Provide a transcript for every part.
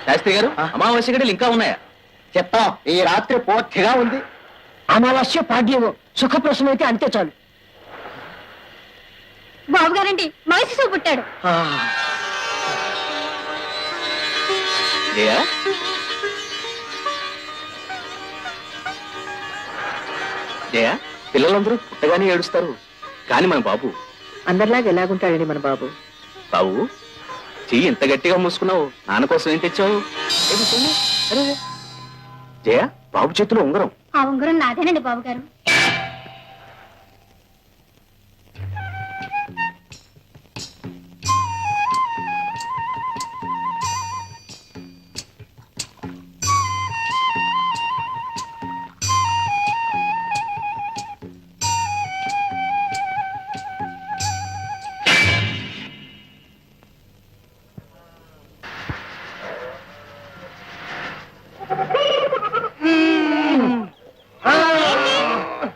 శాస్త్రి గారు, అమావాస్య గడిలు ఇంకా ఉన్నాయా? చెప్తాం, ఈ రాత్రి పూర్తిగా ఉంది. అమావాస్య పాడ్యమో సుఖప్రసవం అయితే అంతే చాలు. బాబు గారండి మనిషి పుట్టాడు. జయా, జయా, పిల్లలందరూ పుట్టగానే ఏడుస్తారు, కానీ మన బాబు అందరిలాగా ఎలాగుంటాడండి మన బాబు? బాబు, చెయ్యి ఇంత గట్టిగా మూసుకున్నావు, నాన్న కోసం ఏం తెచ్చావు? జయ, బాబు చేతిలో ఉంగరం. ఆ ఉంగరం నాదేనండి బాబు గారు.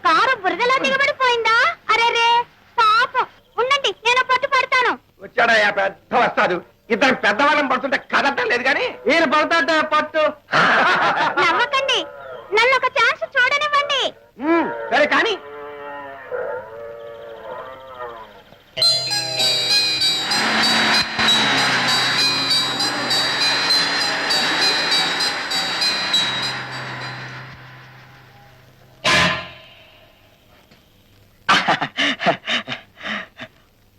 కారు బురదలో దిగబడిపోయిందా? అరే రే పాపం, ఉండండి నేను పట్టు పడతాను. వచ్చాడా పెద్ద వస్తాడు. ఇద్దరు పెద్దవాళ్ళం పడుతుంటే కదటం లేదు కానీ ఈయన పడతాట పట్టు. నవ్వకండి, నన్ను ఒక ఛాన్స్ చూడనివ్వండి. సరే కానీ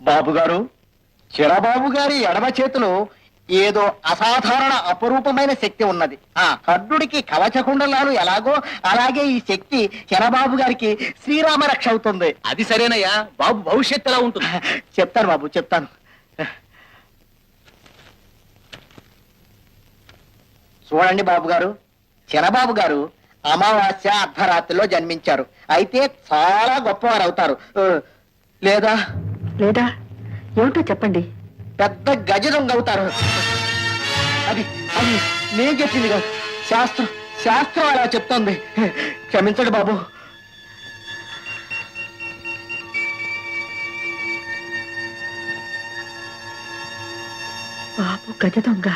బాబుగారు, చిరబాబు గారి ఎడమ చేతిలో ఏదో అసాధారణ అపరూపమైన శక్తి ఉన్నది. ఆ కర్ణుడికి కవచకుండలాలు ఎలాగో అలాగే ఈ శక్తి చిరబాబు గారికి శ్రీరామ రక్ష అవుతుంది. అది సరేనయ్యా, బాబు భవిష్యత్తు ఎలా ఉంటుంది? చెప్తాను బాబు, చెప్తాను. చూడండి బాబు గారు, చిరబాబు గారు అమావాస్య అర్ధరాత్రిలో జన్మించారు. అయితే చాలా గొప్పవారు అవుతారు. లేదా లేదా ఏమిటో చెప్పండి. పెద్ద గజ దొంగ అవుతారు. అది అది నేను చెప్పింది కాదు, శాస్త్రం శాస్త్రం అలా చెప్తోంది. క్షమించండి బాబు. బాబు గజ దొంగ.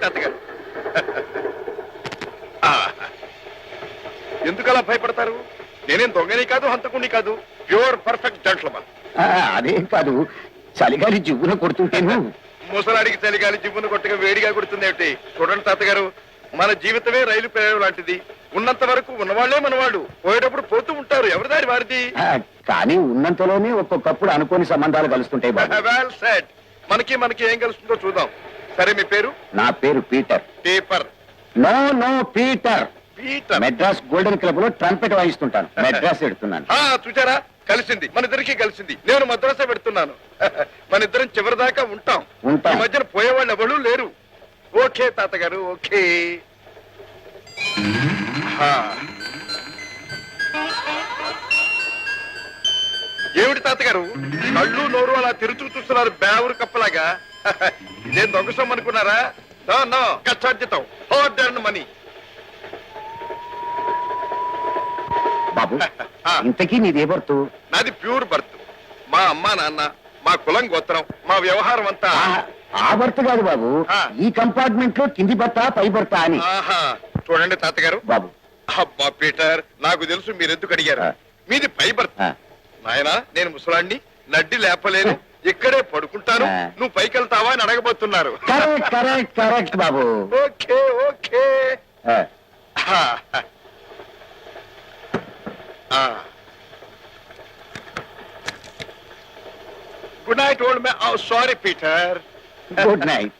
తాతగారు, ఎందుకలా భయపడతారు? నేనేం దొంగని కాదు, హంతకుని కాదు, ప్యూర్ పర్ఫెక్ట్ జెంట్లమన్. అదేం కాదు, చలిగాలి జివ్వున కొడుతుంటేను. ముసలాడికి చలిగాలి జివ్వును కొట్టగా వేడిగా కొడుతుంది ఏమిటి? చూడండి తాతగారు, మన జీవితమే రైలు ప్రయాణం లాంటిది. ఉన్నంత వరకు ఉన్నవాళ్లే మనవాళ్ళు, పోయేటప్పుడు పోతూ ఉంటారు. ఎవరి దారి వారిది. కానీ ఉన్నంతలోనే ఒక్కొక్కప్పుడు అనుకోని సంబంధాలు కలుస్తుంటాయి. Well said. మనకి ఏం కలుస్తుందో చూద్దాం. సరే, మీ పేరు? నా పేరు Peter. Paper? No no, Peter. Peter. Madras golden club లో ట్రంపెట్ వాయిస్తుంటాను. మెడ్రాస్ పెడుతున్నాను. చూచారా, కలిసింది, మన ఇద్దరికి కలిసింది. నేను మద్రాసే పెడుతున్నాను. మన ఇద్దరం చివరిదాకా ఉంటాం. ఈ మధ్యన పోయేవాళ్ళు ఎవరు లేరు. ఓకే తాతగారు, ఓకే. ఏమిటి తాతగారు, కళ్ళు నోరు అలా తిరుచు చూస్తున్నారు బేవురు కప్పలాగా? ఇదేం దొంగ సొమ్ము అనుకున్నారా? నో, కష్టార్జితం, హార్డ్ ఎర్న్ మనీ. బాబు, ఇంతకీ నీదే బర్తు? నాది ప్యూర్ బర్త్. మా అమ్మా నాన్న, మా కులం గోత్రం, మా వ్యవహారం అంతా. ఆ బర్త్ కాదు బాబు, ఈ కంపార్ట్మెంట్ లో కింది బర్త పై బర్త అని. చూడండి తాతగారు. బాబు, అబ్బా పీటర్, నాకు తెలుసు మీరెందుకు అడిగారు. మీది పై బర్త్. నాయనా, నేను ముసలాండి, నడ్డి లేపలేను, ఇక్కడే పడుకుంటాను, నువ్వు పైకి వెళ్తావా అని అడగబోతున్నారు. కరెక్ట్ బాబు. Okay okay. Good night old man. Sorry Peter. Good night.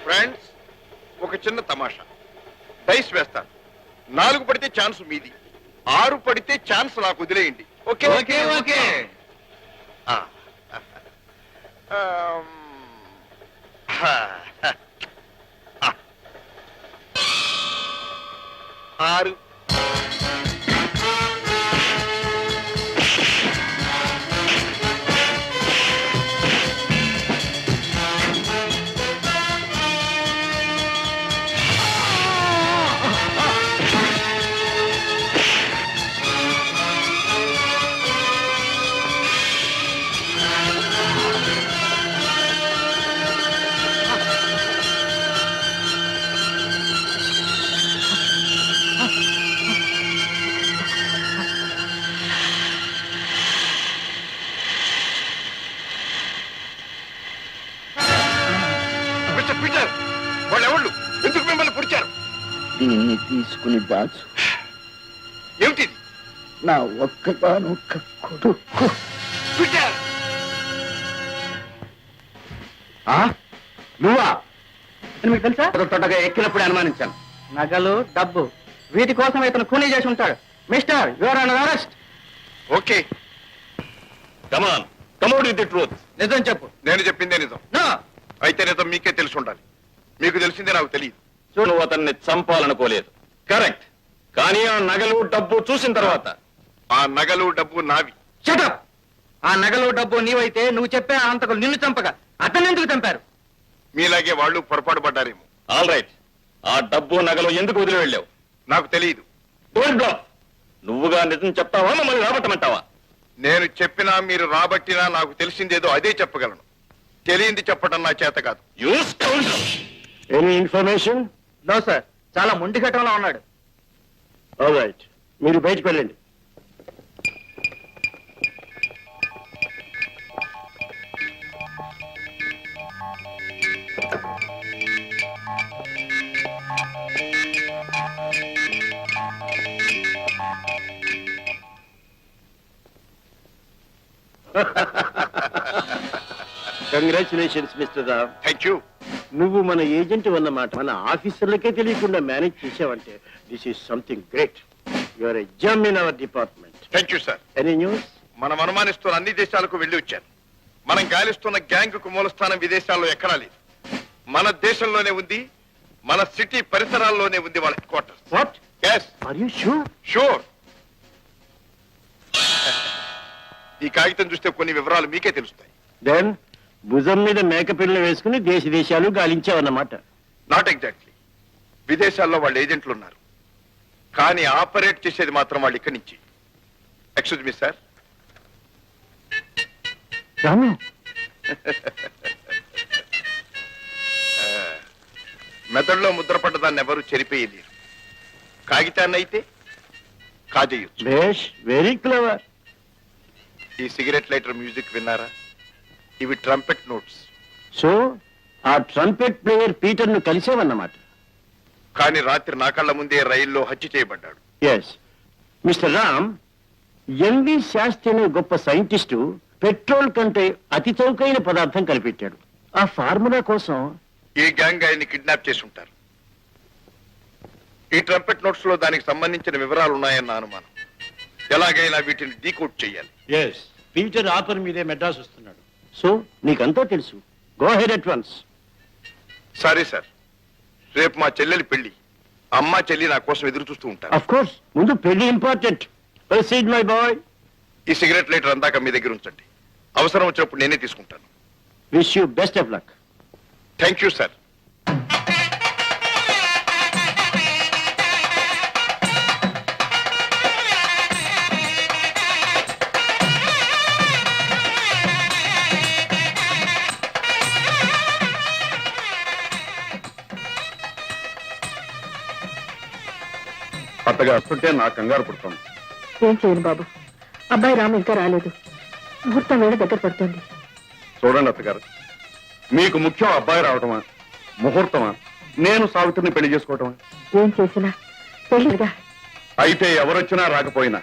Friends, ఒక చిన్న తమాషా. డైస్ వేస్తాను. 4 పడితే ఛాన్స్ మీది, 6 పడితే ఛాన్స్ నాకు వదిలేయండి. Okay okay okay. ఆరు. మిస్టర్ పీటర్, వాళ్ళు ఎవళ్ళు? ఎందుకు మిమ్మల్ని పుడిచారు? దీన్ని తీసుకుని దాచు. ఏమిటిది? నా ఒక్కగానొక్క కొడుకు. పీటర్, నువ్వా? మీకు తెలుసా? తొట్టగా ఎక్కినప్పుడు అనుమానించాను. నగలు, డబ్బు వీటి కోసం ఇతను కూలీ చేసి ఉంటాడు. Mister, your under arrest. Okay. Come on come out with the truth. నిజం చెప్పు. నేను చెప్పిందే నిజం. నో. అయితే నిజం మీకే తెలిసి ఉండాలి. మీకు తెలిసిందే నాకు తెలియదు. నువ్వు అతన్ని చంపాలనుకోలేదు, కరెక్ట్. కానీ ఆ నగలు డబ్బు చూసిన తర్వాత ఆ నగలు డబ్బు నావి. షటప్. ఆ నగలు డబ్బు నీవైతే నువ్వు చెప్పే ఆ అంతకులు నిన్ను చంపగా అతన్ని ఎందుకు చంపారు? మీలాగే వాళ్ళు పొరపాటు పడ్డారేమో. All right. ఆ డబ్బు నగలు ఎందుకు వదిలి వెళ్ళావు? నాకు తెలియదు. డోంట్ బ్లాఫ్. నువ్వుగా నిజం చెప్తావా, మమ్మల్ని రాబట్టమంటావా? నేను చెప్పినా మీరు రాబట్టినా నాకు తెలిసిందేదో అదే చెప్పగలను. తెలియంది చెప్పడం నా చేత కాదు. Any information? నో సార్, చాలా మొండి ఘటనలో ఉన్నాడు. ఆల్ రైట్, మీరు బయటకు వెళ్ళండి. Congratulations mister Ram. Thank you. నువ్వు మన ఏజెంట్ అన్నమాట మన ఆఫీసర్లకే తెలియకుండా మేనేజ్ చేసావంటే this is something great. Your a gem in our department. Thank you sir. Any news? మనం అనుమానిస్తున్న అన్ని దేశాలకు వెళ్లి వచ్చాను. మనం గాలిస్తున్న గ్యాంగ్ కు మూలస్థానం విదేశాల్లో ఎక్కడా లేదు. మన దేశంలోనే ఉంది. మన సిటీ పరిసరాల్లోనే ఉంది వాళ్ళ headquarters. What? Yes, are you sure? Sure. ఈ కాగితం చూస్తే కొన్ని వివరాలు మీకే తెలుస్తాయి. దెన్ భుజం మీద మేకపిల్లలు వేసుకుని దేశాలు గాలించావన్నమాట. Not exactly. విదేశాల్లో వాళ్ళ ఏజెంట్లు ఉన్నారు, కానీ ఆపరేట్ చేసేది మాత్రం వాళ్ళు ఇక్కడి నుంచి. Excuse me sir. రాము, మెదడులో ముద్రపడ్డ దాన్ని ఎవరు చెరిపేయలేరు. కాగితాన్ని అయితే కాజేయొచ్చు. బేష్, వెరీ క్లవర్. ఈ సిగరెట్ లైటర్ మ్యూజిక్ విన్నారా? ఇవి ట్రంపెట్ నోట్స్. సో ఆ ట్రంపెట్ ప్లేయర్ పీటర్ ను కలిసావన్నమాట. కానీ రాత్రి నా కళ్ళ ముందే రైల్లో హత్య చేయబడ్డాడు. Yes mister Ram, MV Sastry అనే గొప్ప సైంటిస్టు పెట్రోల్ కంటే అతి చౌకైన పదార్థం కనిపెట్టాడు. ఆ ఫార్ములా కోసం ఈ గ్యాంగ్ ఆయన్ని కిడ్నాప్ చేసి ఉంటారు. ఈ ట్రంపెట్ నోట్స్ లో దానికి సంబంధించిన వివరాలు ఉన్నాయన్న అనుమానం. ఎలాగైనా వీటిని డీకోడ్ చేయాలి. ఎస్, పీటర్ ఆఫర్ మీదే మెడ్రాస్ వస్తున్నాడు. సో నీకంతా తెలుసు. Go head at once. Sorry sir, రేపు మా చెల్లెలి పెళ్లి. అమ్మ చెల్లి నా కోసం ఎదురు చూస్తూ ఉంటారు. ఆఫ్ కోర్స్, ముందు పెళ్లి ఇంపార్టెంట్. Proceed my boy. ఈ సిగరెట్ లైటర్ అందాక మీ దగ్గర ఉంచండి. అవసరం వచ్చినప్పుడు నేనే తీసుకుంటాను. Wish you best of luck. Thank you sir. అత్తగా వస్తుంటే నా కంగారు పుడుతుంది. ఏం చేయను బాబు, అబ్బాయి రాము ఇంకా రాలేదు. ముహూర్తం వేళ దగ్గర పడుతుంది. చూడండి అత్తగారు, మీకు ముఖ్యం అబ్బాయి రావటమా, ముహూర్తమా, నేను సావిత్రిని పెళ్లి చేసుకోవటమా? ఏం చేసినా పెళ్లిగా. అయితే ఎవరొచ్చినా రాకపోయినా,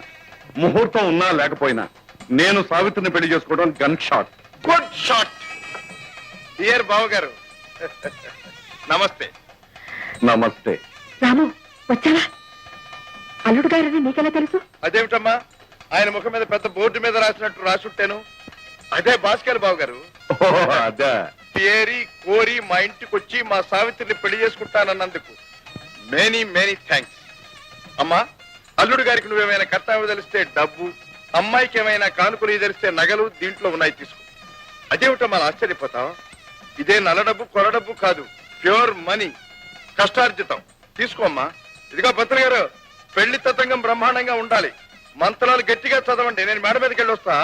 ముహూర్తం ఉన్నా లేకపోయినా, నేను సావిత్రిని పెళ్లి చేసుకోవడం gun shot. Good shot. Dear బావ గారు, నమస్తే. నమస్తే. రాము వచ్చావా? అల్లుడు గారని నీకెలా తెలుసు? అదేమిటమ్మా ఆయన ముఖం మీద పెద్ద బోర్డు మీద రాసినట్టు రాసుంటాను. అదే భాస్కర్ బాబు గారు. అదే ఏరి కోరి మా ఇంటికి వచ్చి మా సావిత్రిని పెళ్లి చేసుకుంటానన్నందుకు మెనీ మెనీ థ్యాంక్స్. అమ్మా అల్లుడు గారికి నువ్వేమైనా కర్తవ్యం తెలిస్తే డబ్బు, అమ్మాయికి ఏమైనా కానుకలు తెలిస్తే నగలు దీంట్లో ఉన్నాయి, తీసుకో. అదేమిటమ్మా ఆశ్చర్యపోతాం? ఇదే నల్ల డబ్బు కొర డబ్బు కాదు, ప్యూర్ మనీ, కష్టార్జితం. తీసుకోమ్మా. ఇదిగో పంతులు గారు, పెళ్లి తతంగం బ్రహ్మాండంగా ఉండాలి. మంత్రాలు గట్టిగా చదవండి, నేను మేడ మీదకి వెళ్ళి వస్తా.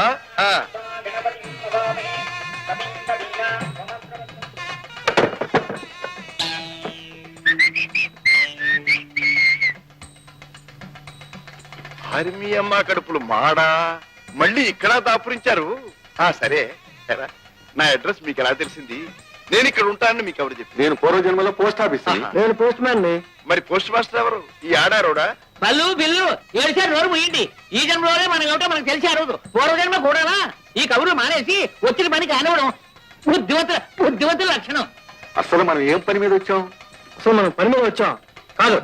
మీ అమ్మ కడుపులు మాడా మళ్ళీ ఇక్కడ దాపురించారు. సరే నా అడ్రస్ మీకు ఎలా తెలిసింది? నేను ఇక్కడ ఉంటానని మీకు ఎవరు చెప్పి? నేను పూర్వజన్మలో పోస్ట్ ఆఫీస్. నేను పోస్ట్ మ్యాన్ ని. మరి పోస్ట్ మాస్టర్ ఎవరు? ఈ ఆడారోడా? బల్లు బిల్లు ఏడిసారి నోరు ముయ్యండి. ఈ జన్మలోనే మనం ఏమిటో మనకు తెలిసి ఆ రోజు పూర్వజన్మ కూడానా? ఈ కబుర్లు మానేసి వచ్చిన పనికి కానివ్వడం బుద్ధివంతుల లక్షణం. అసలు మనం ఏం పని మీద వచ్చాం? అసలు మనం పని మీద వచ్చాం కాదు,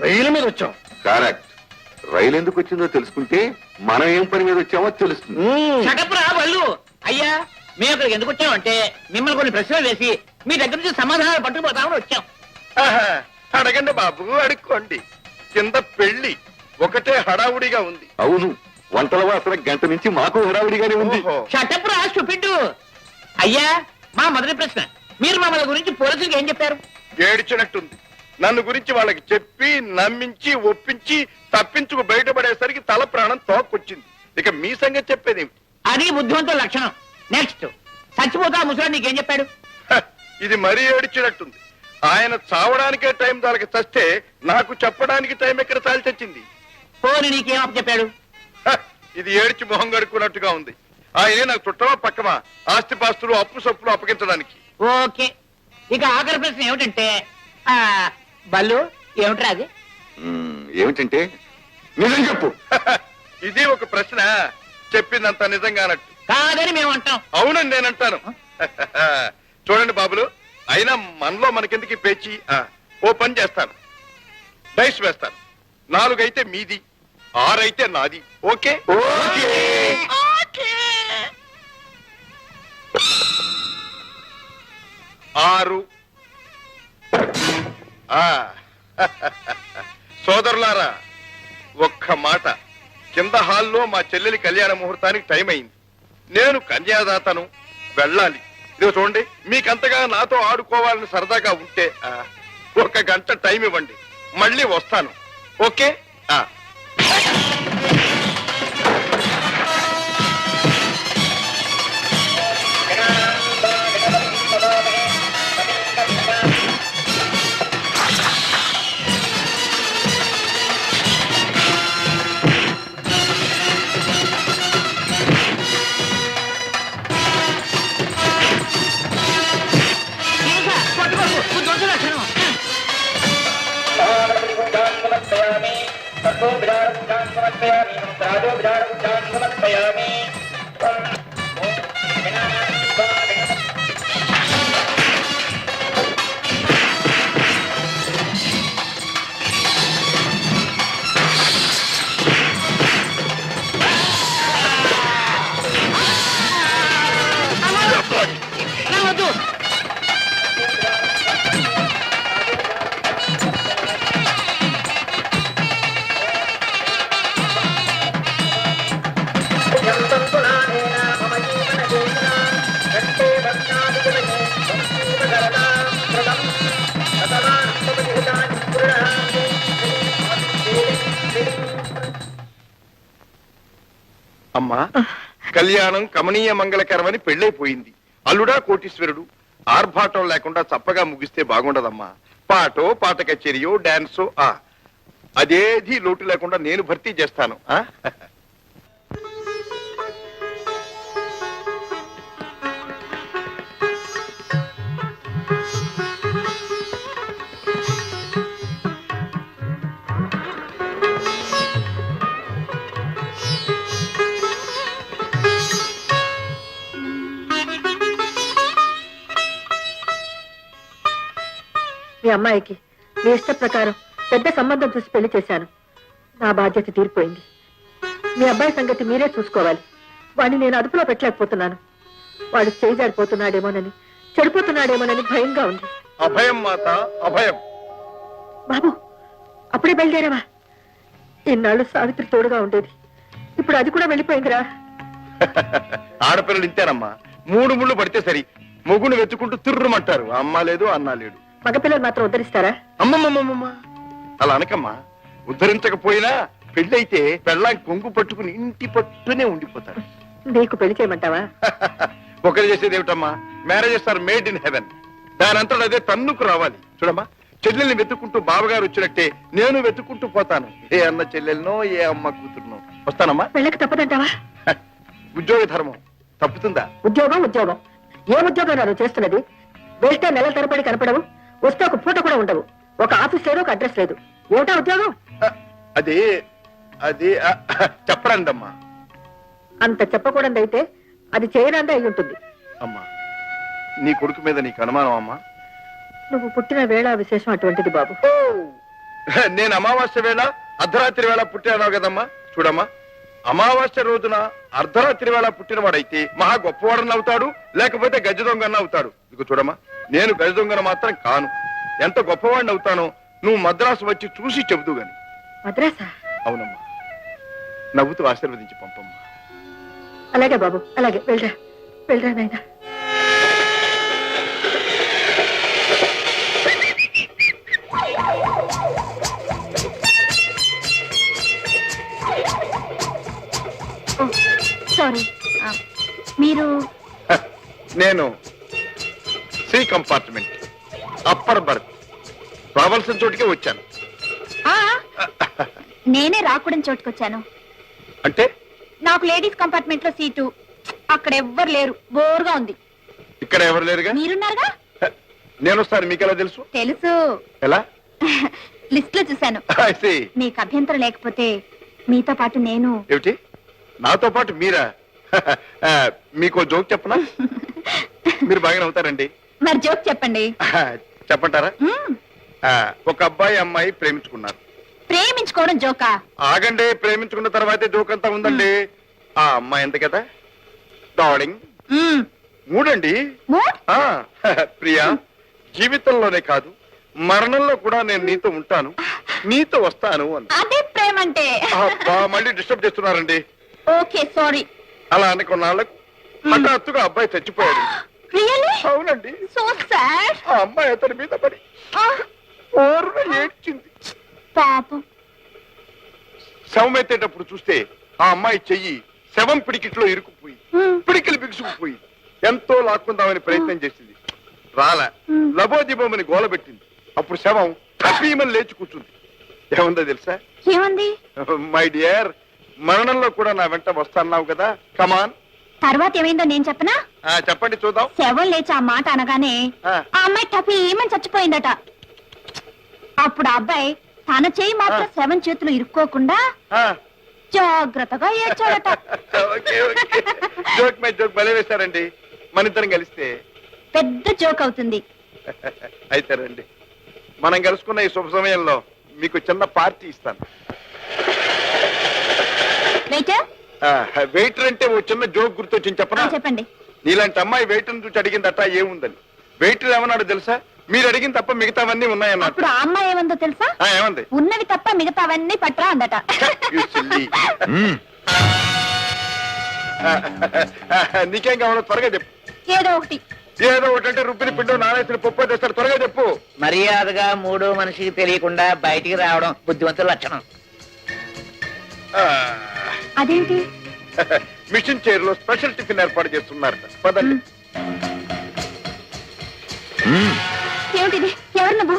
రైలు మీద వచ్చాం. కరెక్ట్. రైలు ఎందుకు వచ్చిందో తెలుసుకుంటే మనం ఏం పని మీద వచ్చామో తెలుస్తుంది. షటప్రా బల్లు. అయ్యా మేము ఇక్కడికి ఎందుకు వచ్చామంటే మిమ్మల్ని కొన్ని ప్రశ్నలు వేసి మీ దగ్గర నుంచి సమాధానాలు పట్టుకుపోతామని వచ్చాం. అడగండి బాబు, అడుక్కోండి. కింద పెళ్లి ఒకటే హడావుడిగా ఉంది. అవును, వంటల వాసన గంట నుంచి మాకు హడావుడిగానే ఉంది. ఓహో. షటప్రా స్టూపిడ్. అయ్యా మా మొదటి ప్రశ్న, మీరు మమ్మల్ని గురించి పోలీసులకు ఏం చెప్పారు? ఏడిచినట్టుంది. నన్ను గురించి వాళ్ళకి చెప్పి నమ్మించి ఒప్పించి తప్పించుకు బయటపడేసరికి తల ప్రాణం తోక్కొచ్చింది. ఇక మీ సంగతి చెప్పేదేమిటి? అది బుద్ధివంతుల లక్షణం. నెక్స్ట్, చచ్చిపోతా ముసలాడు నీకేం చెప్పాడు? ఇది మరీ ఏడిచినట్టుంది. ఆయన చావడానికే టైం దానికి చస్తే నాకు చెప్పడానికి టైం ఎక్కడ చాలి తెచ్చింది? పోని నీకేం చెప్పాడు? ఇది ఏడిచి మొహం గడుక్కున్నట్టుగా ఉంది. ఆయనే నాకు చుట్టమా పక్కమా ఆస్తిపాస్తులు అప్పు సప్పులు అప్పగించడానికి. ఓకే, ఇక ఆఖరి ప్రశ్న ఏమిటంటే బల్లు ఏమిట్రా అది? ఏమిటంటే నిజం చెప్పు. ఇది ఒక ప్రశ్న. చెప్పిందంత నిజంగానట్టు కాదని మేము అంటాం. అవునని నేనంటాను. చూడండి బాబులు, అయినా మనలో మనకెందుకు పేచి? ఓ పని చేస్తాను, డైస్ వేస్తాను. 4 అయితే మీది, 6 అయితే నాది. ఓకే? 6. సోదరులారా, ఒక్క మాట. కింద హాల్లో మా చెల్లెలి కళ్యాణ ముహూర్తానికి టైం అయింది. నేను కన్యాదాతను, వెళ్ళాలి. ఇదిగో చూడండి, మీకంతగా నాతో ఆడుకోవాలని సరదాగా ఉంటే 1 గంట టైం ఇవ్వండి, మళ్ళీ వస్తాను. ఓకే? అమ్మా, కళ్యాణం కమనీయ మంగళకరమని పెళ్ళైపోయింది. అల్లుడా కోటీశ్వరుడు. ఆర్భాటం లేకుండా చప్పగా ముగిస్తే బాగుండదమ్మా. పాటో, పాట కచేరియో, డాన్సో అదేది లోటు లేకుండా నేను భర్తీ చేస్తాను. మీ అమ్మాయికి మీ ఇష్ట ప్రకారం పెద్ద సంబంధం చూసి పెళ్లి చేశాను. నా బాధ్యత తీరిపోయింది. మీ అబ్బాయి సంగతి మీరే చూసుకోవాలి. వాడిని నేను అదుపులో పెట్టలేకపోతున్నాను. వాడు చేజారిపోతున్నాడేమోనని, చెడిపోతున్నాడేమోనని భయంగా ఉంది. అభయం మాత, అభయం. బాబు, అప్పుడే బయలుదేరావా? ఇన్నాళ్ళు సావిత్రి తోడుగా ఉండేది, ఇప్పుడు అది కూడా వెళ్ళిపోయిందిరా. ఆడపిల్లలు ఇంతేనమ్మా, 3 ముళ్ళు పడితే సరి, మొగుడు వెతుకుంటూ తిర్రుమంటారు. అమ్మ లేదు, అన్న లేడు. మగపిల్లలు మాత్రం ఉద్ధరిస్తారా? అమ్మమ్మమ్మమ్మ, అలా అనకమ్మా. ఉద్ధరించకపోయినా పెళ్ళైతే పెళ్ళాం కొంగు పట్టుకుని ఇంటి పట్టునే ఉండిపోతారు. నీకు పెళ్లి చేయమంటావా? ఒకరు చేసేది ఏమిటమ్మా, marriages are made in heaven. దానంతలో అదే తన్నుకు రావాలి. చూడమ్మా, చెల్లెల్ని వెతుక్కుంటూ బావగారు వచ్చినట్టే నేను వెతుక్కుంటూ పోతాను. ఏ అన్న చెల్లెలనో, ఏ అమ్మ కూతురునో. వస్తానమ్మా. పెళ్ళకి తప్పదంటావా? ఉద్యోగ ధర్మం తప్పుతుందా? ఉద్యోగం ఉద్యోగం ఏ ఉద్యోగం నువ్వు చేస్తున్నది? వెళ్తే నెల తరబడి కనపడవు, వస్తే ఒక పూట కూడా ఉండవు. ఒక ఆఫీస్ లేదు, ఒక అడ్రస్ లేదు. ఏమిటా ఉద్యోగం? అది అది చెప్పరండమ్మా. అంత చెప్పకూడదైతే అది చేయనందే అయి ఉంటుంది. అమ్మా, నీ కొడుకు మీద నీకు అనుమానం అమ్మా? నువ్వు పుట్టిన వేళ విశేషం అటువంటిది బాబు. నేను అమావాస్య వేళ అర్ధరాత్రి వేళ పుట్టాను కదమ్మా. చూడమ్మా, అమావాస్య రోజున అర్ధరాత్రి వేళ పుట్టినవాడైతే మహా గొప్పవాడని అవుతాడు, లేకపోతే గజ దొంగన్న అవుతాడు. ఇక చూడమ్మా, నేను గజ దొంగన మాత్రం కాను. ఎంత గొప్పవాడిని అవుతానో నువ్వు మద్రాసు వచ్చి చూసి చెబుతూ గాని. మద్రాసా? అవునమ్మా, నవ్వుతూ ఆశీర్వదించి పంపమ్మా. అలాగే బాబు, అలాగే. వెళ్ళరా వెళ్ళరా నాయనా. సారీ, మీరు? నేను సి కంపార్ట్మెంట్, అప్పర్ బర్త్. రావాల్సిన చోటికే వచ్చాను. నేనే రాకూడని చోటుకొచ్చాను. అంటే? నాకు లేడీస్ కంపార్ట్మెంట్ లో సీటు. అక్కడ ఎవ్వరు లేరు, బోర్గా ఉంది. ఇక్కడ ఎవరు లేరుగా? మీరున్నారుగా. నేను వస్తాను. మీకెలా తెలుసు? తెలుసు, ఎలా? లిస్ట్ లో చూశాను. I see. మీకు అభ్యంతరం లేకపోతే మీతో పాటు నేను. ఏమిటి, నాతో పాటు మీరా? మీకు జోక్ చెప్పనా? మీరు బాగా నవ్వుతారండి. మరి జోక్ చెప్పండి. చెప్పంటారా? మ్మ్. ఒక అబ్బాయి అమ్మాయి ప్రేమించుకున్నారు. ప్రేమించుకోవడం జోకా? ఆగండి, ప్రేమించుకున్న తర్వాతే జోక్ అంతా ఉందండి. ఆ అమ్మాయి ఎంత కదా? డార్లింగ్. మ్మ్. మూడండి. మూడ్? ప్రియా, జీవితంలోనే కాదు మరణంలో కూడా నేను నీతో ఉంటాను, నీతో వస్తాను అని. అదే ప్రేమంటే. మళ్ళీ డిస్టర్బ్ చేస్తున్నారండి. Okay, sorry. అలా అనుకున్నాళ్ళకు హఠాత్తుగా అబ్బాయి చచ్చిపోయాడు. రియల్లీ? అవునండి. So sad. ఆ అమ్మాయి అతని మీద పడి ఓర్న ఏడ్చింది. పాపం. శవం ఎత్తేటప్పుడు చూస్తే ఆ అమ్మాయి చెయ్యి శవం పిడికిట్లో ఇరుక్కుపోయి పిడికిలు బిగుసుకుపోయి ఎంతో లాక్కుందామని ప్రయత్నం చేసింది. రాలా. లబోదిబోమని గోల పెట్టింది. అప్పుడు శవం కపీమని లేచి కూర్చుంది. ఏముందో తెలుసా? ఏమంది? మై డియర్, మరణంలో కూడా నా వెంట వస్తాన్నావు కదా, కమాన్. తర్వాత ఏమైందో నేను చెప్పనా? చెప్పండి చూద్దాం. శవం లేచి ఆ మాట అనగానే ఆ అమ్మాయి టపీమని చచ్చిపోయిందట. అప్పుడు ఆ అబ్బాయి తన చేయి మాత్రం శవం చేతులు ఇరుక్కోకుండా జాగ్రత్తగా ఏడ్చాడట. జోక్ మై జోక్ భలే వేశారండి. మన ఇద్దరం కలిస్తే పెద్ద జోక్ అవుతుంది. అయితే రండి, మనం కలుసుకున్న ఈ శుభ సమయంలో మీకు చిన్న పార్టీ ఇస్తాను. వెయిటర్ అంటే ఓ చిన్న జోక్ గుర్తొచ్చింది చెప్పనా? చెప్పండి. నీలాంటి అమ్మాయి వెయిటర్ చూసి అడిగిందట ఏముందని. వెయిటర్ ఏమన్నాడు తెలుసా? మీరు అడిగిన తప్ప మిగతావన్నీ ఉన్నాయన్నారు. అప్పుడు ఆ అమ్మాయి ఏమందో తెలుసా? ఏమంది? ఉన్నవి తప్ప మిగతావన్నీ పట్రా అందట. నీకేం కావాలో త్వరగా చెప్పు. ఏదో ఒకటి. ఏదో ఒకటి అంటే రుబ్బిన పిండు నానేసిన పప్పు తెస్తాడు. త్వరగా చెప్పు. మర్యాదగా మూడో మనిషికి తెలియకుండా బయటికి రావడం బుద్ధిమంతుల లక్షణం. అదేంటి? మిషన్ చైర్ లో స్పెషల్ టిఫిన్ ఏర్పాటు చేస్తున్నారట. పదండి. ఏమిటిది? ఎవరు నువ్వు?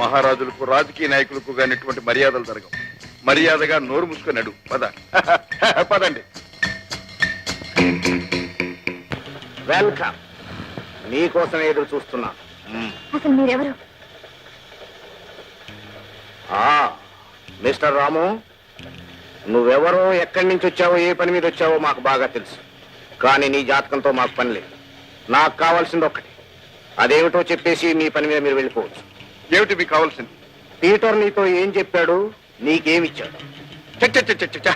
మహారాజులకు రాజకీయ నాయకులకు గాని ఇటువంటి మర్యాదలు జరగవు. మర్యాదగా నోరు మూసుకొని నడు. పదండి. వెల్కమ్. నీకోసం ఎదురు చూస్తున్నాను. అసలు మీరెవరు? మిస్టర్ రాము, నువ్వెవరో, ఎక్కడి నుంచి వచ్చావో, ఏ పని మీద వచ్చావో మాకు బాగా తెలుసు. కానీ నీ జాతకంతో మాకు పని లేదు. నాకు కావాల్సింది ఒక్కటి, అదేమిటో చెప్పేసి మీ పని మీద మీరు వెళ్ళిపోవచ్చు. ఏమిటి మీకు కావాల్సింది? పీటర్ నీతో ఏం చెప్పాడు, నీకేమిచ్చాడు? చచ్చ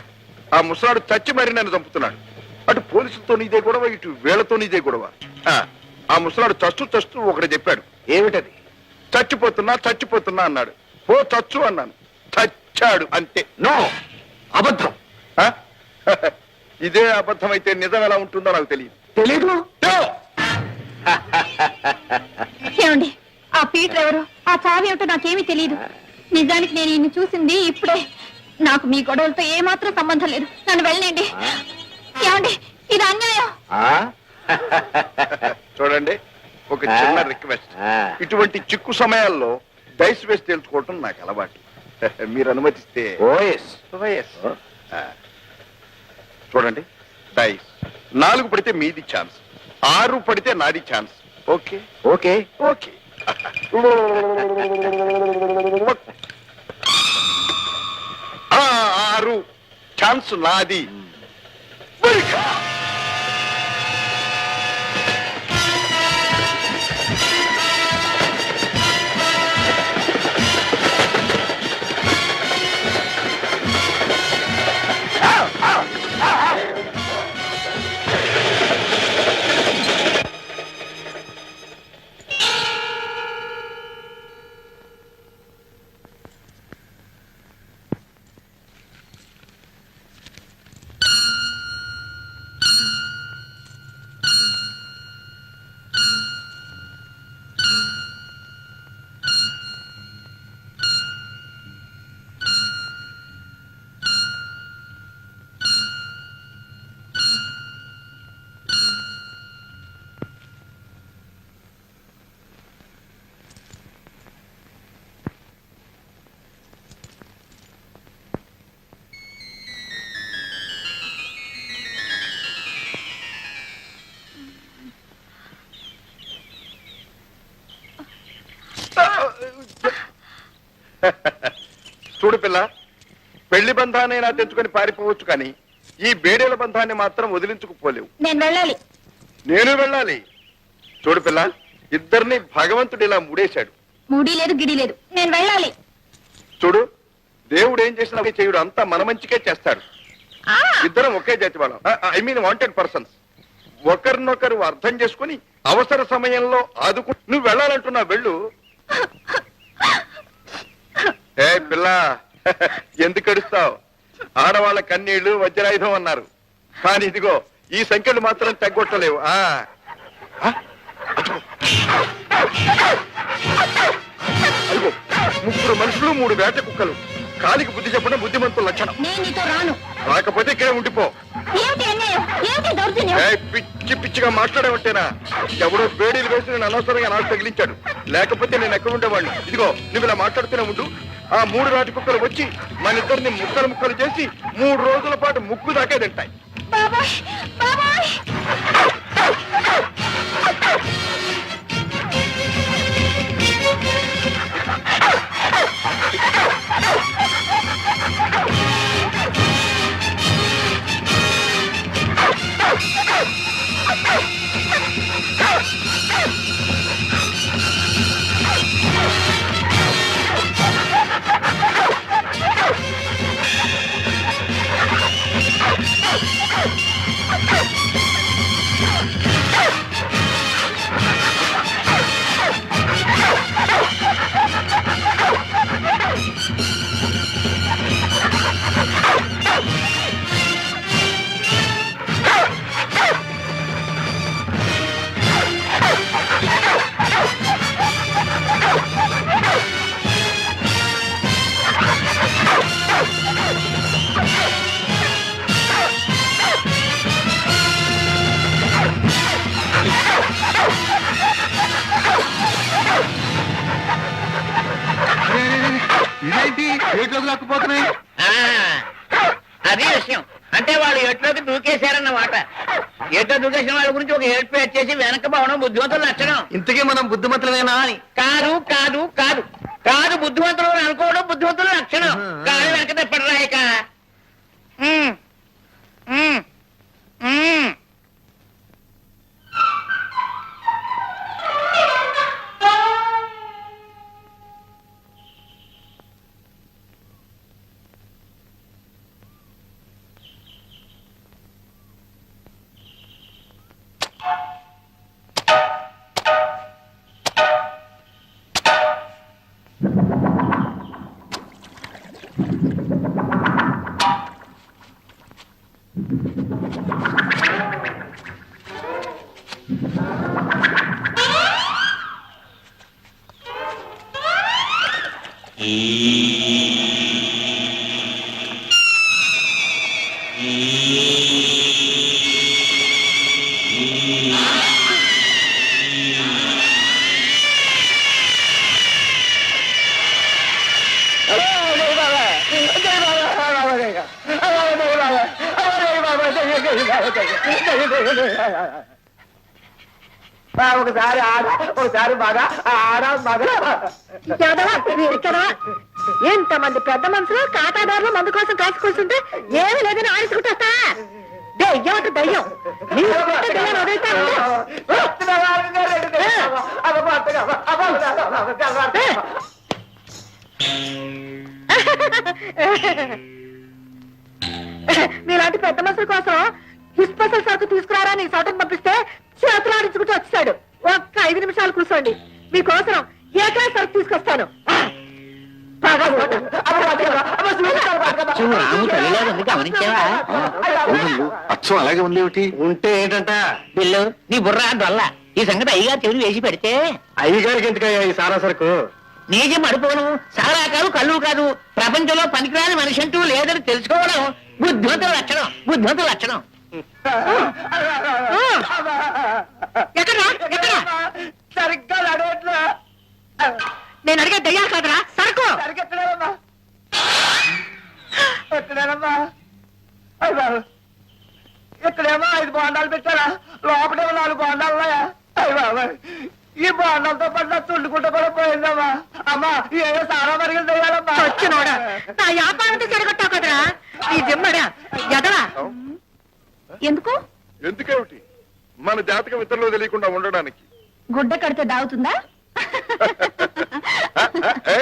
ఆ ముసలాడు చచ్చి మరి నన్ను చంపుతున్నాడు. అటు పోలీసులతో నీదే గొడవ, ఇటు వీళ్లతో నీదే గొడవ. ఆ ముసలాడు చస్తూ ఒకటి చెప్పాడు. ఏమిటది? చచ్చిపోతున్నా అన్నాడు. ఓ చచ్చు అన్నాను, చచ్చాడు అంతే. నో, అబద్ధం. ఆ? ఇదే అబద్ధం అయితే నిజం ఎలా ఉంటుందో నాకు తెలియదు. తెలీదు? ఏమండి, ఆ పీటర్ ఎవరు, ఆ చావి ఏమిటో నాకేమీ తెలియదు. నిజానికి నేను ఈయన్ని చూసింది ఇప్పుడే. నాకు మీ గొడవలతో ఏమాత్రం సంబంధం లేదు. నన్ను వెళ్ళండి. ఏమండి, ఇది అన్యాయం. చూడండి, ఒక చిన్న రిక్వెస్ట్. ఇటువంటి చిక్కు సమయాల్లో డైస్ వేసి తెలుసుకోవటం నాకు అలవాటు. మీరు అనుమతిస్తే. చూడండి, డైస్ 4 పడితే మీది ఛాన్స్, 6 పడితే నాది chance. Okay okay okay. 6 chance నాది. చూడు పిల్ల, పెళ్లి బంధాన్నైనా తెచ్చుకొని పారిపోవచ్చు, కానీ ఈ బేడేల బంధాన్ని మాత్రం వదిలించుకుపోలేవు. నేను వెళ్ళాలి. నేను వెళ్ళాలి. చూడు పిల్ల, ఇద్దరిని భగవంతుడు ఇలా ముడేశాడు. మూడీ లేదు, గిడి లేదు. నేను వెళ్ళాలి. చూడు, దేవుడు ఏం చేసినా చేయుడు అంతా మన మంచికే చేస్తాడు. ఇద్దరం ఒకే జాతి వాళ్ళం, ఐ మీన్ వాంటెడ్ పర్సన్స్. ఒకరినొకరు అర్థం చేసుకుని అవసర సమయంలో ఆదుకు. నువ్వు వెళ్ళాలంటున్నా, వెళ్ళు. ఏ పిల్ల, ఎందుకు అడుస్తావు? ఆడవాళ్ళ కన్నీళ్లు వజ్రాయుధం అన్నారు, కానీ ఇదిగో ఈ సంఖ్యలు మాత్రం తగ్గొట్టలేవు. అదిగో 3 మనుషులు 3 వేట కుక్కలు. కాలికి బుద్ధి చెప్పడం బుద్ధిమంతుల లక్షణం. నేను నీతో రాను. రాకపోతే ఇక్కడే ఉండిపో. ఏమిటి అన్యాయం? ఏమిటి దౌర్జన్యం? పిచ్చి పిచ్చిగా మాట్లాడేవంటేనా? ఎవడో బేడీలు వేసి నేను అనవసరంగా నాకు తగిలించాడు, లేకపోతే నేను ఎక్కడ ఉండేవాడిని. ఇదిగో నువ్వు ఇలా మాట్లాడుతూనే ఉండు. ఆ 3 వేట కుక్కలు వచ్చి మన ఇద్దరిని ముక్కలు చేసి 3 రోజుల పాటు ముక్కు దాకే తింటాయి. బాబాయ్, బాబాయ్. ఇదేంటి ఏట్లోకి లాక్కుపోతున్నాయి? అది విషయం. అంటే వాళ్ళు ఎట్లోకి దూకేశారన్నమాట. ఎట్లో దూకేసిన వాళ్ళ గురించి ఒక హెల్ప్ చేసి వెనక పోవడం బుద్ధిమంతుల లక్షణం. ఇంతకీ మనం బుద్ధిమంతులమేనా అని? కాదు కాదు కాదు కాదు, బుద్ధిమంతులు అనుకోవడం బుద్ధిమంతుల లక్షణం. కాదు వెనక తెప్పడరాయక. ఒకసారి ఆడ ఒకసారి బాగా ఆడ బాగా యాదవా, మీరు ఇక్కడ ఎంతమంది పెద్ద మనుషులు కాటాదారులు మందు కోసం కాసుకొస్తుంటే ఏమీ లేదని ఆడించుకుంటా దెయ్యం దెయ్యం నీవు కొట్టే దెయ్యాన్ని వదిలితే మీలాంటి పెద్ద మనుషుల కోసం హిస్పసల్ సరుకు తీసుకురారా నీ సౌటను పంపిస్తే చేతులు ఆడించుకుంటూ వచ్చాడు. ఒక్క 5 నిమిషాలు కూర్చోండి, మీకోసం ఏకా సరుకు తీసుకొస్తాను. రాము తల్లిలాగా ఉంది, గమనించావా? అచ్చం అలాగే ఉంది ఏమిటి? ఉంటే ఏంటంట? బిల్లు నీ బుర్ర దొల్ల. ఈ సంగతి అయ్యగారు చెవిని వేసి పెడితే అయ్యగారికి ఎందుకయ్యా ఈ సారా సరుకు? నిజం అడిపోను. సారా కాదు, కళ్ళు కాదు, ప్రపంచంలో పనికిరాని మనిషి అంటూ లేదని తెలుసుకోవడం బుద్ధిమంతుల లక్షణం. బుద్ధిమంతుల లక్షణం. ఎక్కడా ఎక్కడా సరిగ్గా నడవట్లా. నేను అడిగే దయ్యాలు కాదురా సరుకు. సరిగెత్తలేదమ్మా ఎక్కడేనమ్మా? అయ్య బాబు, ఇక్కడేమో 5 బోండాలు పెట్టారా, లోపలేమో 4 బోండాలు ఉన్నాయా? అయ్య బాబు, ఈ బోండాలతో పాటు నా తుండుకుంటూ కూడా పోయిందమ్మా. అమ్మా ఏదో సారా మరిగిన దయ్యాలమ్మా. వచ్చినోడా నా వ్యాపారంతో చెడగొట్టావు కదరా ఈ దిమ్మడా ఎదవా. ఎందుకు? ఎందుకేమిటి? మన జాతకం ఇతరులు తెలియకుండా ఉండడానికి. గుడ్డ కడితే దావుతుందా? ఏ,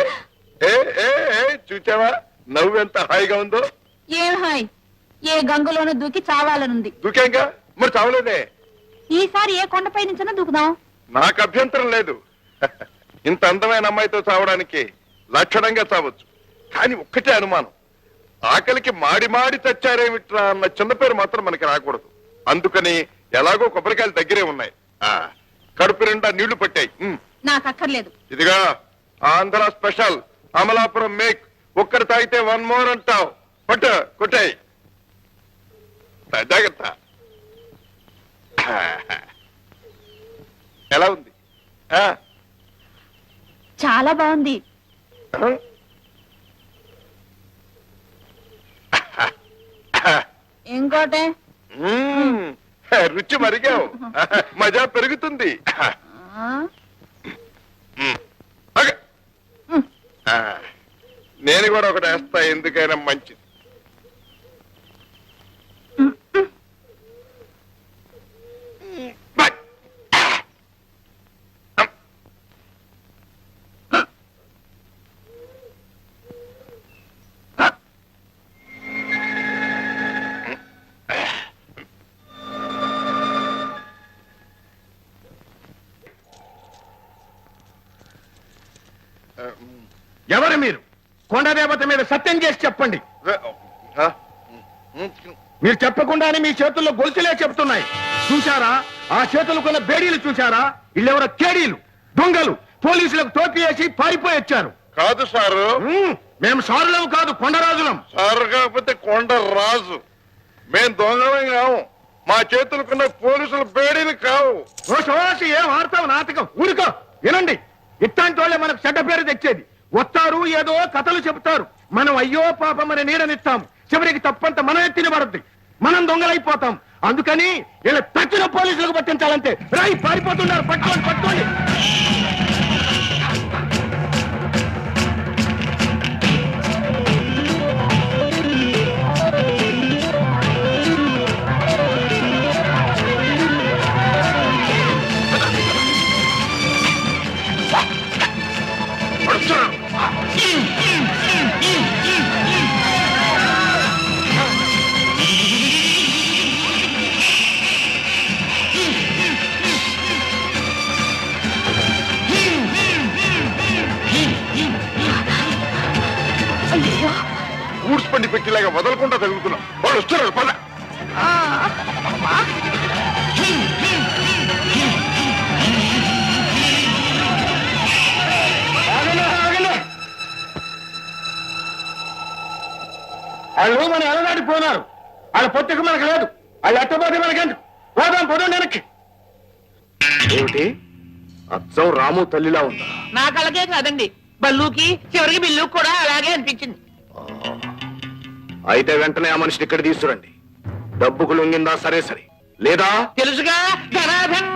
ఏ, ఏ, ఏ, చూచావా నవ్వు ఎంత హాయిగా ఉందో? ఏం హాయ్, ఏ గంగలోనూ దూకి చావాలనుంది. దూకేంగా మరి చావలేదే. ఈసారి ఏ కొండపై నుంచైనా దూకుదాం. నాకు అభ్యంతరం లేదు. ఇంత అందమైన అమ్మాయితో చావడానికి లక్షణంగా చావచ్చు. కానీ ఒక్కటే అనుమానం, ఆకలికి మాడి మాడి చచ్చారేమిట్రా అన్న చిన్న పేరు మాత్రం మనకి రాకూడదు. అందుకని ఎలాగో కొబ్బరికాయలు దగ్గరే ఉన్నాయి. కడుపు నిండా నీళ్లు పట్టాయి. నాకు అక్కర్లేదు. ఇదిగా ఆంధ్ర స్పెషల్ అమలాపురం మేక్. ఒక్కరు తాగితే 1 మోర్ అంటావు. పట్టు కొట్టాయి. జాగ్రత్త. ఎలా ఉంది? చాలా బాగుంది. ఇంకోటే రుచి మరిగావు. మజా పెరుగుతుంది. నేను కూడా ఒకటి వేస్తా, ఎందుకైనా మంచిది. ఎవరు మీరు? కొండదేవత మీద సత్యం చేసి చెప్పండి. మీరు చెప్పకుండానే మీ చేతుల్లో గొలుసులే చెప్తున్నాయి. చూశారా? ఆ చేతులకున్న బేడీలు చూశారా? వీళ్ళెవరో కేడీలు, దొంగలు, పోలీసులకు టోపీ వేసి పారిపోయి వచ్చారు. కాదు సారు, మేము సారులం కాదు, కొండరాజులం. సారు కాకపోతే కొండరాజు. మేం దొంగలం కావు. మా చేతులకున్న పోలీసులు బేడీలు కావు. ఓసి ఏం ఆడతావు నాటకం? ఊరుకో. వినండి, ఇట్లాంటి వాళ్ళే మనకు చెడ్డ పేరు తెచ్చేది. వస్తారు, ఏదో కథలు చెబుతారు. మనం అయ్యో పాపం అని నీడనిస్తాం. చివరికి తప్పంత మనం ఎత్తిన పడుద్ది. మనం దొంగలైపోతాం. అందుకని ఇలా తచ్చిన పోలీసులకు పట్టించాలంటే రాయి పారిపోతున్నారు. పట్టుకోండి పట్టుకోండి. ఊడ్స్ పండి పెట్టిలాగా వదలకుండా తగులుతున్నాం. వాళ్ళు వస్తున్నారు. పద. వాళ్ళు మనం ఎలనాడిపోయినారు. వాళ్ళ పొత్తుకు మనకు లేదు. వాళ్ళు ఎట్టబోతే మనకెందుకు? పోదాం పోదండి వెనక్కి. ఏమిటి అచ్చం రాము తల్లిలా ఉందా? నా కళ్ళకే కాదండి, బల్లుకి చివరికి బిల్లుకి కూడా అలాగే అనిపించింది. అయితే వెంటనే ఆ మనిషిని ఇక్కడ తీసుకురండి. డబ్బుకు లొంగిందా సరే సరే, లేదా తెలుసుగా ధనాధన్.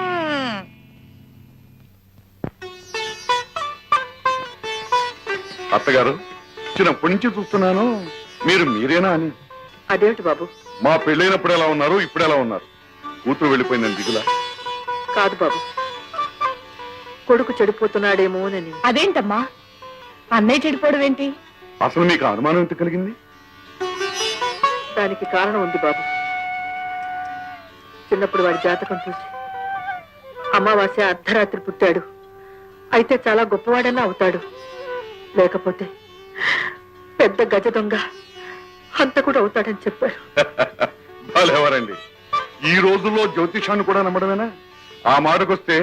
అత్తగారు చిన్నప్పటి నుంచి చూస్తున్నాను మీరు మీరేనా అని. అదేమిటి బాబు? మా పెళ్ళైనప్పుడు ఎలా ఉన్నారు, ఇప్పుడు ఎలా ఉన్నారు? కూతురు వెళ్ళిపోయిందని దిగులా? కాదు బాబు, కొడుకు చెడిపోతున్నాడేమోనని. అదేంటమ్మా, అన్నయ్య చెడిపోవడం ఏంటి? అసలు మీకు అనుమానం ఎంత కలిగింది? దానికి కారణం ఉంది బాబు. చిన్నప్పుడు వాడి జాతకం చూసి అమావాస్య అర్ధరాత్రి పుట్టాడు, అయితే చాలా గొప్పవాడన్నా అవుతాడు, లేకపోతే పెద్ద గజ దొంగ అంత కూడా అవుతాడని చెప్పారు. ఎవరండి ఈ రోజుల్లో జ్యోతిషాన్ని కూడా నమ్మడమేనా? ఆ మాటకొస్తే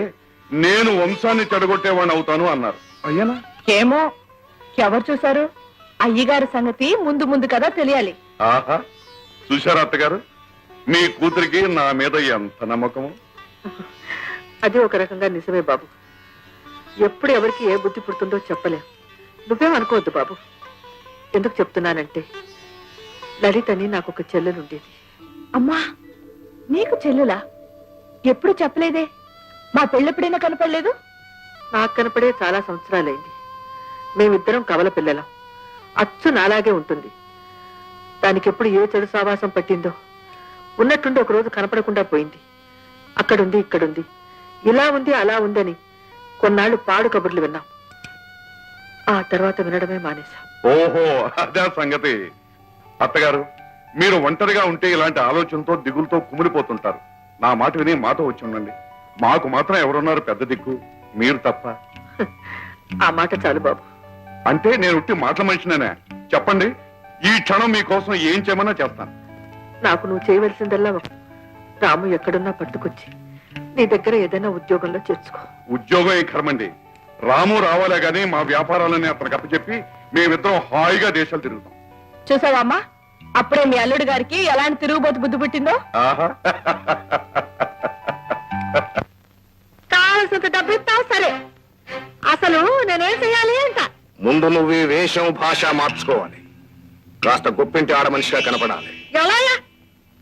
నేను వంశాన్ని చెడగొట్టేవాడిని అవుతాను అన్నారు. అయ్యానా? ఏమో, ఎవరు చూశారు? అయ్యగారి సంగతి ముందు ముందు కదా తెలియాలి. ఆహా, చూశారా అత్తగారు, మీ కూతురికి నా మీద ఎంత నమ్మకము. అది ఒక రకంగా నిజమే బాబు. ఎప్పుడు ఎవరికి ఏ బుద్ధి పుడుతుందో చెప్పలేం. నువ్వేం అనుకోవద్దు బాబు. ఎందుకు చెప్తున్నానంటే, లలితని నాకు ఒక చెల్లెలుండేది. అమ్మా, నీకు చెల్లులా? ఎప్పుడు చెప్పలేదే. మా పెళ్ళెప్పుడైనా కనపడలేదు? నాకు కనపడే చాలా సంవత్సరాలైంది. మేమిద్దరం కవల పిల్లలం. అచ్చు నాలాగే ఉంటుంది. దానికి ఎప్పుడు ఏ చెడు సావాసం పట్టిందో ఉన్నట్టుండి ఒక రోజు కనపడకుండా పోయింది. అక్కడుంది, ఇక్కడుంది, ఇలా ఉంది, అలా ఉందని కొన్నాళ్లు పాడు కబుర్లు విన్నాం. ఆ తర్వాత వినడమే మానేశాం. ఓహో, అదే సంగతి. అత్తగారు, మీరు ఒంటరిగా ఉంటే ఇలాంటి ఆలోచనతో దిగులతో కుమిలిపోతుంటారు. నా మాట విని మాతో వచ్చి ఉండండి. మాకు మాత్రం ఎవరున్నారు పెద్ద దిక్కు? మీరు తప్ప. ఆ మాట చాలు బాబు. అంటే నేను ఉట్టి మాటల మనిషినేనా? చెప్పండి, ఈ క్షణం మీకోసం ఏం చేయమన్నా చేస్తాను. నాకు నువ్వు చేయవలసిందల్లా రాము ఎక్కడున్నా పట్టుకొచ్చి నీ దగ్గర ఏదైనా ఉద్యోగంలో చేర్చుకో. ఉద్యోగం ఏ కర్మండి, రాము రావాలే గాని మా వ్యాపారాలని అతనికి అప్పచెప్పి మేమిద్దరం హాయిగా దేశాలు తిరుగుతాం. చూసావా అమ్మా, అప్పుడే మీ అల్లుడు గారికి ఎలాంటి తిరుగుబోతు బుద్ధి పుట్టిందో. ఆహా, కావలసినంత డబ్బు ఇస్తావు సరే, అసలు నేనేం చెయ్యాలి అంట. ముందు నువ్వు ఈ వేషం భాష మార్చుకోవాలి. కాస్త గొప్పింటి ఆడ మనిషిగా కనపడాలి. ఎలా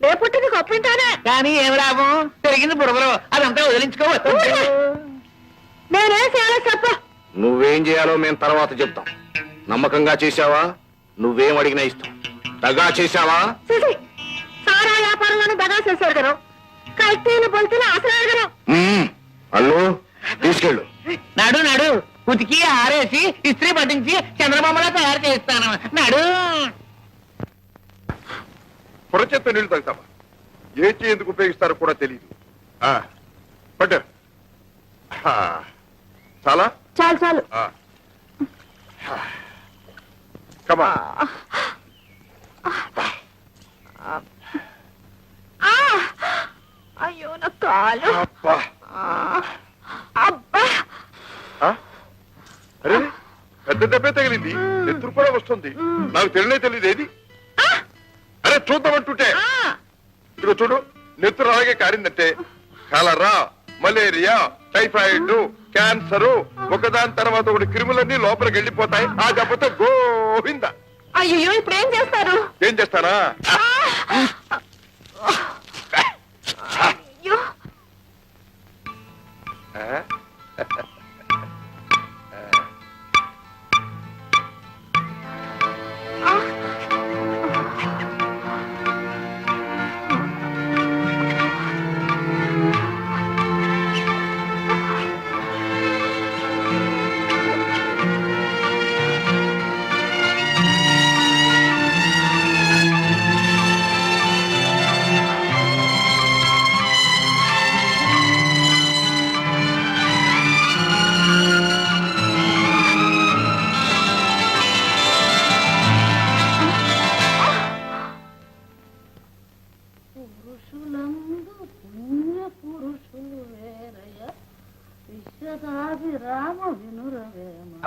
రేపుట్టి నీకు ఒప్పింటానే. కానీ ఏం రాము, పెరిగింది బుడగలు, అదంతా వదిలించుకోవచ్చు. నేనేం చేయాలో చెప్పు. నువ్వేం చేయాలో మేము తర్వాత చెప్తాం. నమ్మకంగా చేశావా? నువ్వేం అడిగినా ఇస్తాం. దగా చేశావా? చూసి సారా వ్యాపారంలోనే దగా చేశారు కదా, కల్తీలు బొల్తీలు అసలు అడగను. అల్లు తీసుకెళ్ళు. నడు నడు, ఉతికి ఆరేసి ఇస్త్రీ పట్టించి చంద్రబాబులా తయారు చేస్తాను. నడు. పొరచెత్త నీళ్లు తాగుతావా? ఏ చేయి ఎందుకు ఉపయోగిస్తారో కూడా తెలియదు. పట్టు. చాలా చాలు చాలు. కమా. అయ్యో నా కాలు. అబ్బా. అబ్బా, అరే, పెద్ద దెబ్బే తగిలింది. నెత్తురు కూడా వస్తుంది. నాకు తెలియదు ఏది. అరే చూద్దామంటుంటే ఇదిగో చూడు, నెత్తురు అలాగే కారిందంటే కలరా, మలేరియా, టైఫాయిడ్, క్యాన్సర్, ఒకదాని తర్వాత ఒకటి క్రిములన్నీ లోపలికి వెళ్ళిపోతాయి. ఆ దెబ్బతో గోవిందా. అయ్యో ఇప్పుడు ఏం చేస్తారు? ఏం చేస్తానా? అయ్యో,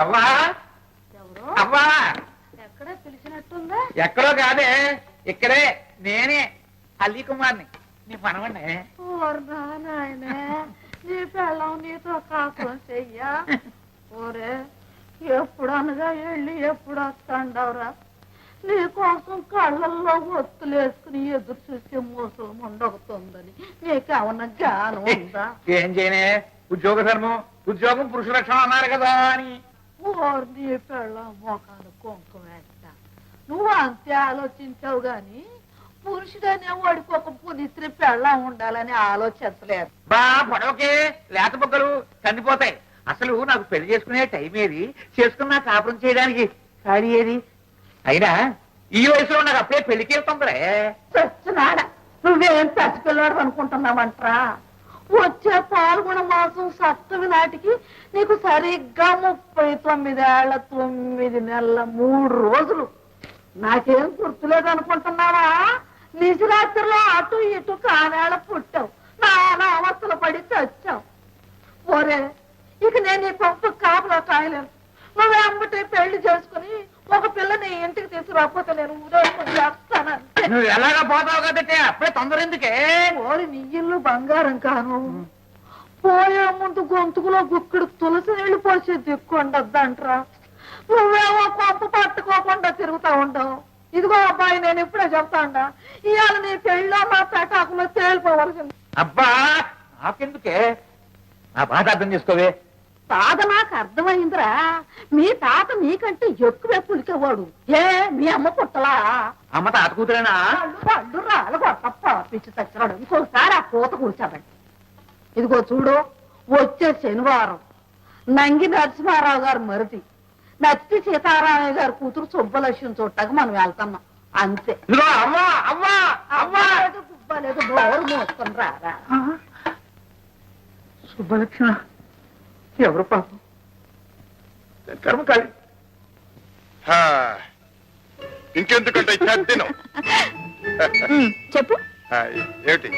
అవ్వా అవ్వా, ఎక్కడ పిలిచినట్టుందా? ఎక్కడో కాదే ఇక్కడే నేనే అల్లీ కుమార్ని నీ మనవండి నీ పిల్లం నీతో కాపురం చెయ్యా ఓరే ఎప్పుడు అనగా వెళ్ళి ఎప్పుడు వస్తాండవరా నీ కోసం కళ్ళల్లో ఒత్తులు వేసుకుని ఎదురు చూసే మోసం ఉండవుతుందని నీకేమన్నా జ్ఞానం ఉందా? ఏం చేయనే ఉద్యోగ ధర్మం ఉద్యోగం పురుష లక్షణం అన్నారు కదా అని ఓరు నీ పిల్లం మోకాలు కుంకుమ వేస్తా నువ్వు అంతే ఆలోచించావు గాని పురుషుడనే వాడికి ఒక పులిస్త్రీ పెళ్ళం ఉండాలని ఆలోచించలేదు. బా పొడవకే లేత బొక్కలు కందిపోతాయి. అసలు నాకు పెళ్లి చేసుకునే టైం ఏది, చేసుకున్నా కాపురం చేయడానికి ఖాళీ ఏది? అయినా ఈ వయసులో నాకు అప్పుడే పెళ్లికి వెళ్తుందిరే. చచ్చినాడా నువ్వేం పసిపిల్లాడు అనుకుంటున్నావంటరా? వచ్చే పాల్గొన మాసం సప్తమి నాటికి నీకు సరిగ్గా 39 ఏళ్ల 9 నెలల 3 రోజులు. నాకేం గుర్తులేదు అనుకుంటున్నావా? నిజరాత్రిలో అటు ఇటు కానేళ్ళ పుట్టావు, నానా అవస్థలు పడి చచ్చావు. ఓరే ఇక నేను ఈ పంపు కాపులో కాయలేను. నువ్వు అమ్మటే పెళ్లి చేసుకుని ఒక పిల్లని ఇంటికి తీసుకురాకపోతే నేను ఊరేసుకుని చేస్తానంటే. నువ్వు ఎలాగా పోతావు కదంటే అప్పుడే తొందర ఎందుకే? ఓరి నీ ఇల్లు బంగారం కాను, పోయే ముందు గొంతుకులో గుక్కడు తులసి నీళ్లు పోసే దిక్కుండద్దంట్రా. నువ్వేమో కొంప పట్టుకోకుండా తిరుగుతా ఉండవు. ఇదిగో అబ్బాయి నేను ఇప్పుడే చెప్తాండా, ఇవాళ నీ పెళ్ళో నా పెటాకులో తేలిపోవలసింది. అబ్బా నాకెందుకే, నా బాధ అర్థం చేసుకోవే. తాత నాకు అర్థమైందిరా, మీ తాత నీకంటే ఎక్కువే పులికేవాడు. ఏ మీ అమ్మ పుట్టలా? అమ్మ తాత కూతురేనా? పళ్ళు రాలు కొట్టప్ప పిచ్చి చచ్చినాడు. ఇంకోసారి ఆ పూత కూర్చోదండి. ఇదిగో చూడు, వచ్చే శనివారం నంగి నరసింహారావు గారు మరిది నచ్చి సీతారామయ్య గారి కూతురు సుబ్బలక్ష్మి చూడటానికి మనం వెళ్తున్నాం అంతే. ఇదిగో అవ్వా అవ్వా అవ్వా గుబ్బలేదు డోరు మోసుకొని రారా. సుబ్బలక్ష్మ ఎవరు పాపం కర్మకాళి. ఇంకెందుకంటే తినం చెప్పు. ఏమిటి